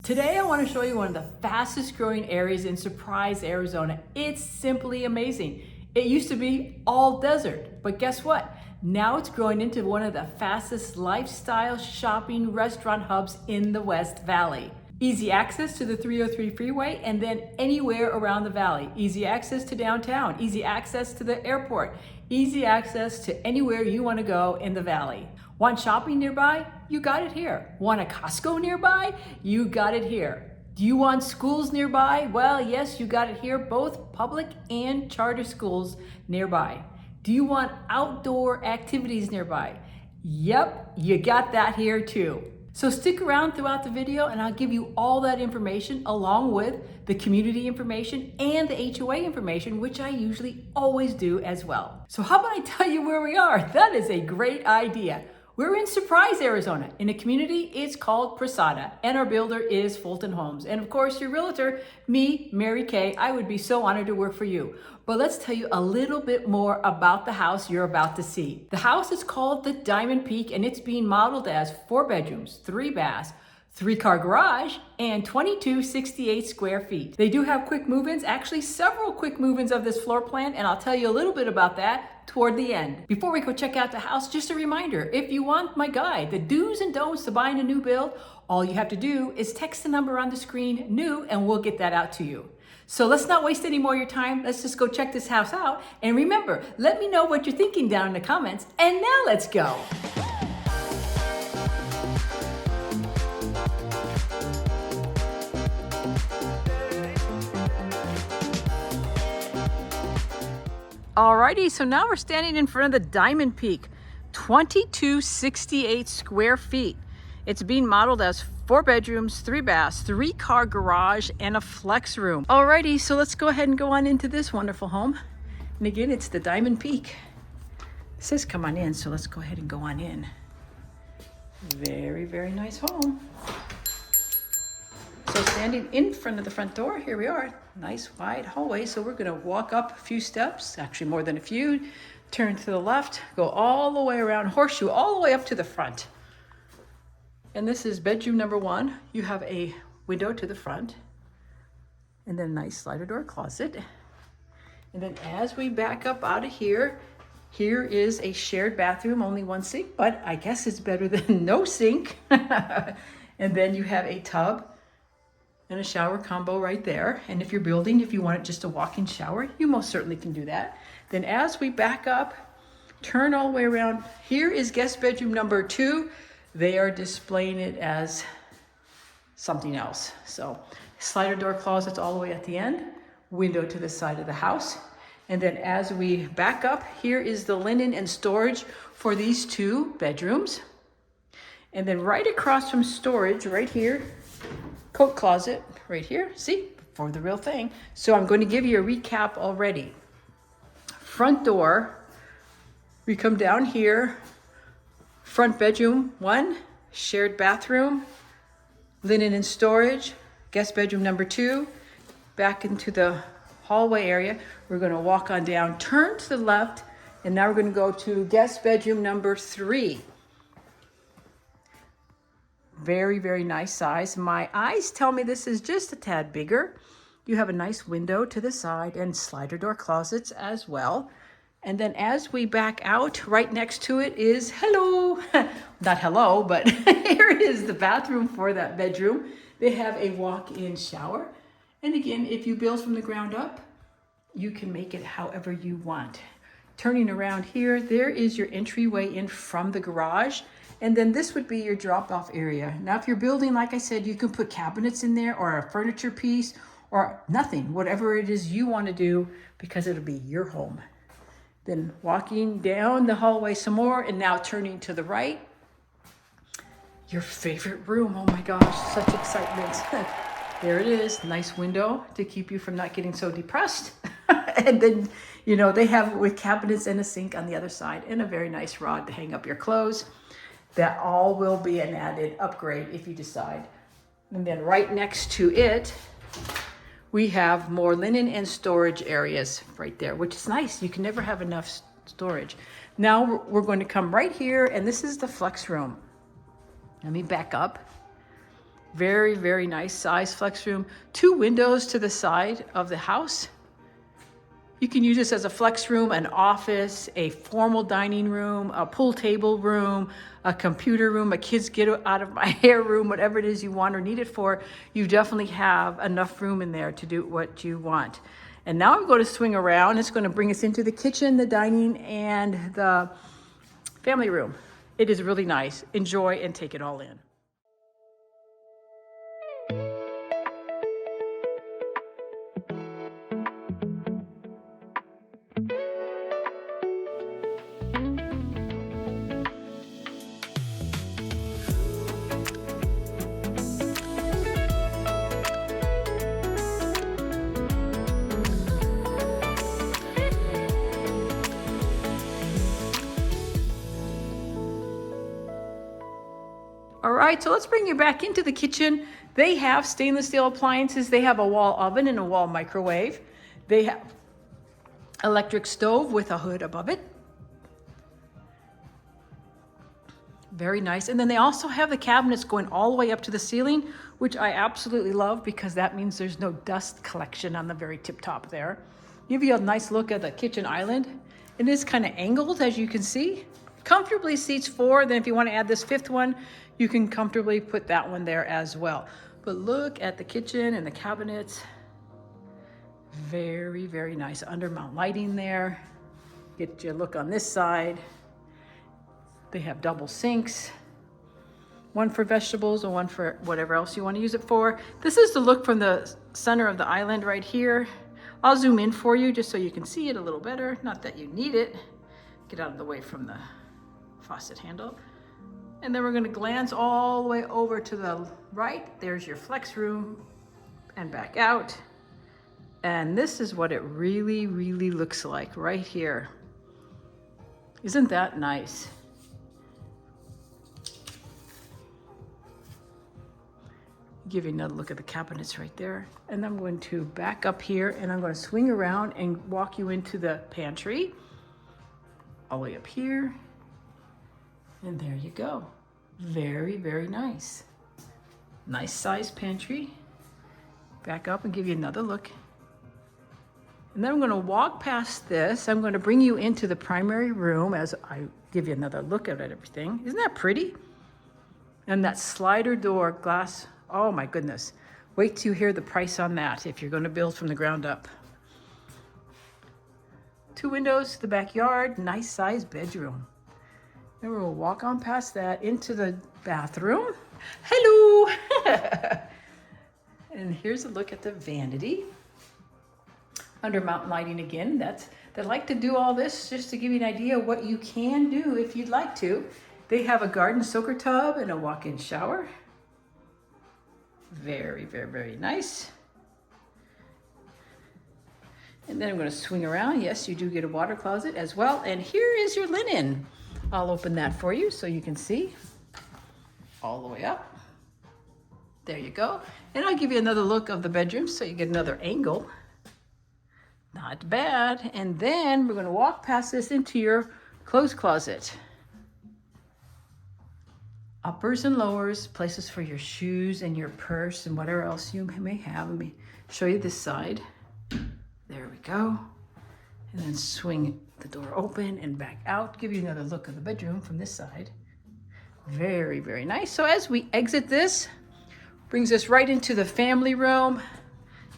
Today I want to show you one of the fastest growing areas in Surprise, Arizona. It's simply amazing. It used to be all desert, but guess what? Now it's growing into one of the fastest lifestyle shopping restaurant hubs in the West Valley. Easy access to the 303 freeway and then anywhere around the valley. Easy access to downtown, easy access to the airport, easy access to anywhere you want to go in the valley. Want shopping nearby? You got it here. Want a Costco nearby? You got it here. Do you want schools nearby? Well, yes, you got it here, both public and charter schools nearby. Do you want outdoor activities nearby? Yep, you got that here too. So stick around throughout the video and I'll give you all that information along with the community information and the HOA information, which I usually always do as well. So how about I tell you where we are? That is a great idea. We're in Surprise, Arizona, in a community. It's called Prasada, and our builder is Fulton Homes. And of course, your realtor, me, Mary Kay. I would be so honored to work for you. But let's tell you a little bit more about the house you're about to see. The house is called the Diamond Peak, and it's being modeled as 4 bedrooms, 3 baths, 3-car garage, and 2268 square feet. They do have quick move-ins, actually several quick move-ins of this floor plan, and I'll tell you a little bit about that toward the end. Before we go check out the house, just a reminder, if you want my guide, the do's and don'ts to buying a new build, all you have to do is text the number on the screen, new, and we'll get that out to you. So let's not waste any more of your time. Let's just go check this house out. And remember, let me know what you're thinking down in the comments. And now let's go. Alrighty, so now we're standing in front of the Diamond Peak, 2268 square feet. It's being modeled as 4 bedrooms, 3 baths, 3-car garage, and a flex room. Alrighty, so let's go ahead and go on into this wonderful home. And again, it's the Diamond Peak. It says come on in, so let's go ahead and go on in. Very, very nice home. So standing in front of the front door, here we are, nice wide hallway. So we're gonna walk up a few steps, actually more than a few, turn to the left, go all the way around, horseshoe all the way up to the front. And this is bedroom number 1. You have a window to the front and then a nice slider door closet. And then as we back up out of here, here is a shared bathroom, only 1 sink, but I guess it's better than no sink. And then you have a tub and a shower combo right there. And if you're building, if you want it just a walk-in shower, you most certainly can do that. Then as we back up, turn all the way around, here is guest bedroom number 2. They are displaying it as something else. So slider door closets all the way at the end, window to the side of the house. And then as we back up, here is the linen and storage for these 2 bedrooms. And then right across from storage, right here, coat closet right here, see, for the real thing. So I'm going to give you a recap already. Front door, we come down here, front bedroom 1, shared bathroom, linen and storage, guest bedroom number 2, back into the hallway area. We're going to walk on down, turn to the left, and now we're going to go to guest bedroom number 3. Very, very nice size. My eyes tell me this is just a tad bigger. You have a nice window to the side and slider door closets as well. And then as we back out, right next to it is, hello, not hello, but here is the bathroom for that bedroom. They have a walk-in shower. And again, if you build from the ground up, you can make it however you want. Turning around here, there is your entryway in from the garage. And then this would be your drop-off area. Now, if you're building, like I said, you can put cabinets in there or a furniture piece or nothing, whatever it is you want to do, because it'll be your home. Then walking down the hallway some more and now turning to the right, your favorite room. Oh my gosh, such excitement. There it is, nice window to keep you from not getting so depressed. And then, you know, they have it with cabinets and a sink on the other side and a very nice rod to hang up your clothes. That all will be an added upgrade if you decide. And then right next to it, we have more linen and storage areas right there, which is nice. You can never have enough storage. Now we're going to come right here, and this is the flex room. Let me back up. Very, very nice size flex room. 2 windows to the side of the house. You can use this as a flex room, an office, a formal dining room, a pool table room, a computer room, a kids get out of my hair room, whatever it is you want or need it for. You definitely have enough room in there to do what you want. And now I'm going to swing around. It's going to bring us into the kitchen, the dining, and the family room. It is really nice. Enjoy and take it all in. All right, so let's bring you back into the kitchen. They have stainless steel appliances. They have a wall oven and a wall microwave. They have electric stove with a hood above it. Very nice. And then they also have the cabinets going all the way up to the ceiling, which I absolutely love because that means there's no dust collection on the very tip top there. Give you a nice look at the kitchen island. It is kind of angled, as you can see. Comfortably seats 4. Then if you want to add this 5th one, you can comfortably put that one there as well. But look at the kitchen and the cabinets. Very, very nice undermount lighting there. Get you a look on this side. They have double sinks. One for vegetables and one for whatever else you want to use it for. This is the look from the center of the island right here. I'll zoom in for you just so you can see it a little better. Not that you need it. Get out of the way from the faucet handle. And then we're going to glance all the way over to the right. There's your flex room and back out. And this is what it really, really looks like right here. Isn't that nice? Give you another look at the cabinets right there. And I'm going to back up here and I'm going to swing around and walk you into the pantry. All the way up here. And there you go. Very, very nice. Nice size pantry. Back up and give you another look. And then I'm going to walk past this. I'm going to bring you into the primary room as I give you another look at everything. Isn't that pretty? And that slider door glass. Oh my goodness. Wait till you hear the price on that if you're going to build from the ground up. 2 windows to the backyard. Nice size bedroom. Then we'll walk on past that into the bathroom. Hello! And here's a look at the vanity. Undermount lighting again. They like to do all this just to give you an idea of what you can do if you'd like to. They have a garden soaker tub and a walk-in shower. Very, very, very nice. And then I'm going to swing around. Yes, you do get a water closet as well. And here is your linen. I'll open that for you so you can see all the way up. There you go. And I'll give you another look of the bedroom so you get another angle. Not bad. And then we're going to walk past this into your clothes closet. Uppers and lowers, places for your shoes and your purse and whatever else you may have. Let me show you this side. There we go. And then swing the door open and back out. Give you another look of the bedroom from this side. Very, very nice. So as we exit this, brings us right into the family room,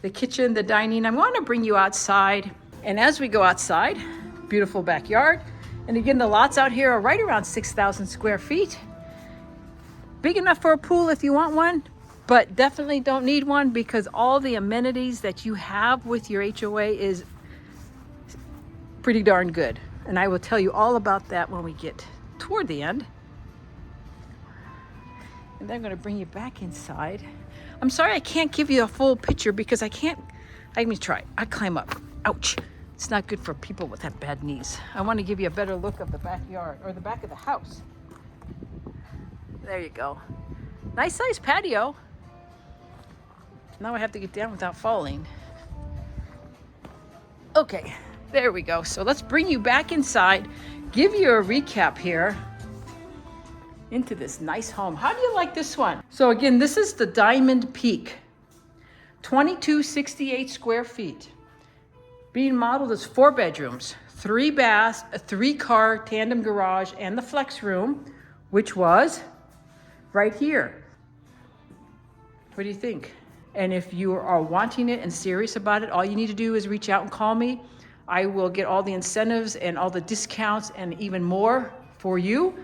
the kitchen, the dining. I'm going to bring you outside. And as we go outside, beautiful backyard. And again, the lots out here are right around 6,000 square feet. Big enough for a pool if you want one, but definitely don't need one because all the amenities that you have with your HOA is pretty darn good. And I will tell you all about that when we get toward the end. And then I'm going to bring you back inside. I'm sorry I can't give you a full picture because I can't. Let me try. I climb up. Ouch. It's not good for people with that bad knees. I want to give you a better look of the backyard or the back of the house. There you go. Nice size patio. Now I have to get down without falling. Okay, there we go. So let's bring you back inside, give you a recap here into this nice home. How do you like this one? So again, this is the Diamond Peak, 2268 square feet. Being modeled as 4 bedrooms, 3 baths, a 3-car tandem garage, and the flex room, which was right here. What do you think? And if you are wanting it and serious about it, all you need to do is reach out and call me. I will get all the incentives and all the discounts and even more for you,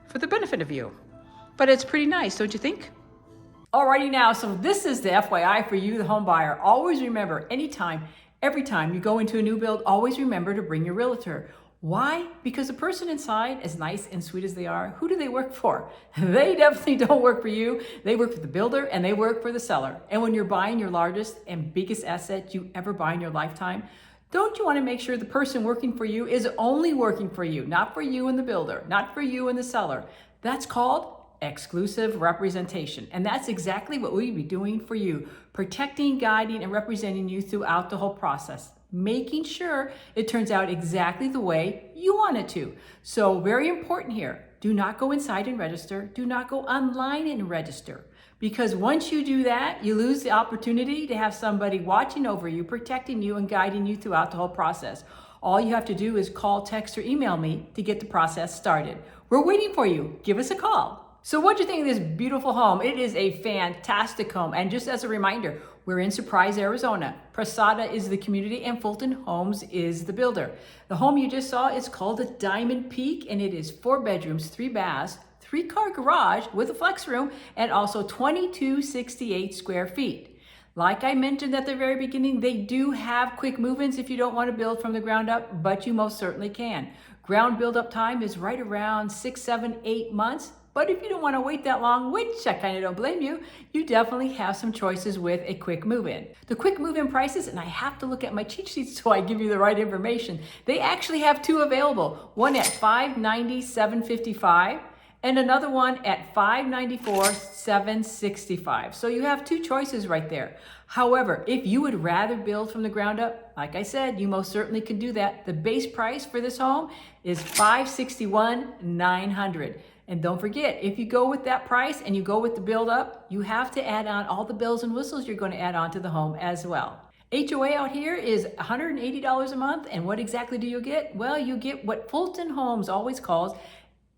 for the benefit of you. But it's pretty nice, don't you think? Alrighty now, so this is the FYI for you, the home buyer. Always remember, anytime, every time you go into a new build, always remember to bring your realtor. Why? Because the person inside, as nice and sweet as they are, who do they work for? They definitely don't work for you. They work for the builder and they work for the seller. And when you're buying your largest and biggest asset you ever buy in your lifetime, don't you want to make sure the person working for you is only working for you, not for you and the builder, not for you and the seller? That's called exclusive representation. And that's exactly what we'll be doing for you, protecting, guiding, and representing you throughout the whole process, making sure it turns out exactly the way you want it to. So very important here, do not go inside and register. Do not go online and register. Because once you do that, you lose the opportunity to have somebody watching over you, protecting you, and guiding you throughout the whole process. All you have to do is call, text, or email me to get the process started. We're waiting for you. Give us a call. So what do you think of this beautiful home? It is a fantastic home. And just as a reminder, we're in Surprise, Arizona. Prasada is the community and Fulton Homes is the builder. The home you just saw is called the Diamond Peak, and it is 4 bedrooms, 3 baths, 3-car garage with a flex room, and also 2268 square feet. Like I mentioned at the very beginning, they do have quick move-ins if you don't want to build from the ground up, but you most certainly can. Ground build-up time is right around 6, 7, 8 months. But if you don't want to wait that long, which I kind of don't blame you, you definitely have some choices with a quick move-in. The quick move-in prices, and I have to look at my cheat sheets so I give you the right information. They actually have 2 available, one at $590, $755, and another one at $594, $765. So you have 2 choices right there. However, if you would rather build from the ground up, like I said, you most certainly can do that. The base price for this home is $561,900. And don't forget, if you go with that price and you go with the build up, you have to add on all the bells and whistles you're going to add on to the home as well. HOA out here is $180 a month. And what exactly do you get? Well, you get what Fulton Homes always calls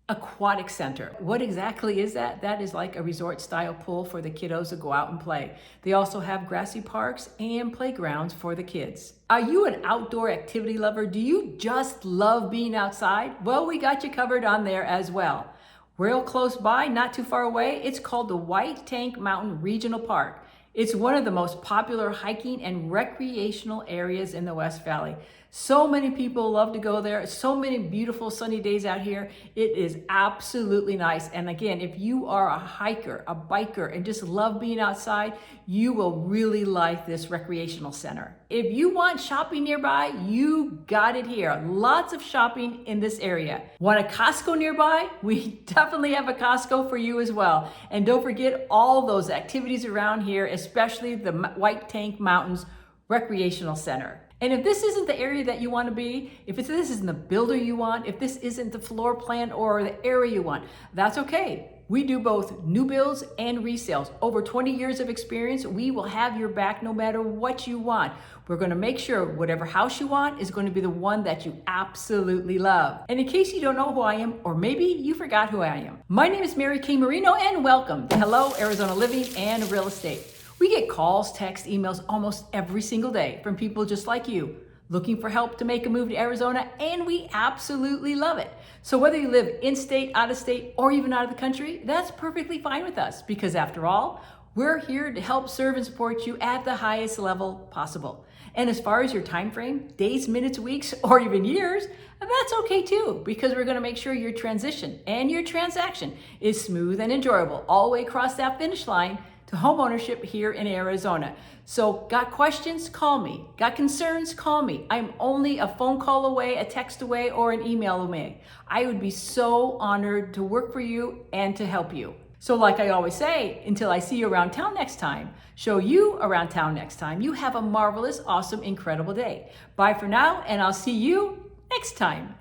aquatic center. What exactly is that? That is like a resort style pool for the kiddos to go out and play. They also have grassy parks and playgrounds for the kids. Are you an outdoor activity lover? Do you just love being outside? Well, we got you covered on there as well. Real close by, not too far away, it's called the White Tank Mountain Regional Park. It's one of the most popular hiking and recreational areas in the West Valley. So many people love to go there. So many beautiful sunny days out here. It is absolutely nice. And again, if you are a hiker, a biker, and just love being outside, you will really like this recreational center. If you want shopping nearby, you got it here. Lots of shopping in this area. Want a Costco nearby? We definitely have a Costco for you as well. And don't forget all those activities around here, especially the White Tank Mountains Recreational Center. And if this isn't the area that you want to be, if this isn't the builder you want, if this isn't the floor plan or the area you want, that's okay. We do both new builds and resales. Over 20 years of experience, we will have your back no matter what you want. We're going to make sure whatever house you want is going to be the one that you absolutely love. And in case you don't know who I am, or maybe you forgot who I am, my name is Mary Kay Marino, and welcome to Hello Arizona Living and Real Estate. We get calls, texts, emails almost every single day from people just like you looking for help to make a move to Arizona, and we absolutely love it. So whether you live in-state, out-of-state, or even out of the country, that's perfectly fine with us because after all, we're here to help serve and support you at the highest level possible. And as far as your time frame, days, minutes, weeks, or even years, that's okay too, because we're going to make sure your transition and your transaction is smooth and enjoyable all the way across that finish line to homeownership here in Arizona. So got questions? Call me. Got concerns? Call me. I'm only a phone call away, a text away, or an email away. I would be so honored to work for you and to help you. So like I always say, until I see you around town next time, show you around town next time, you have a marvelous, awesome, incredible day. Bye for now, and I'll see you next time.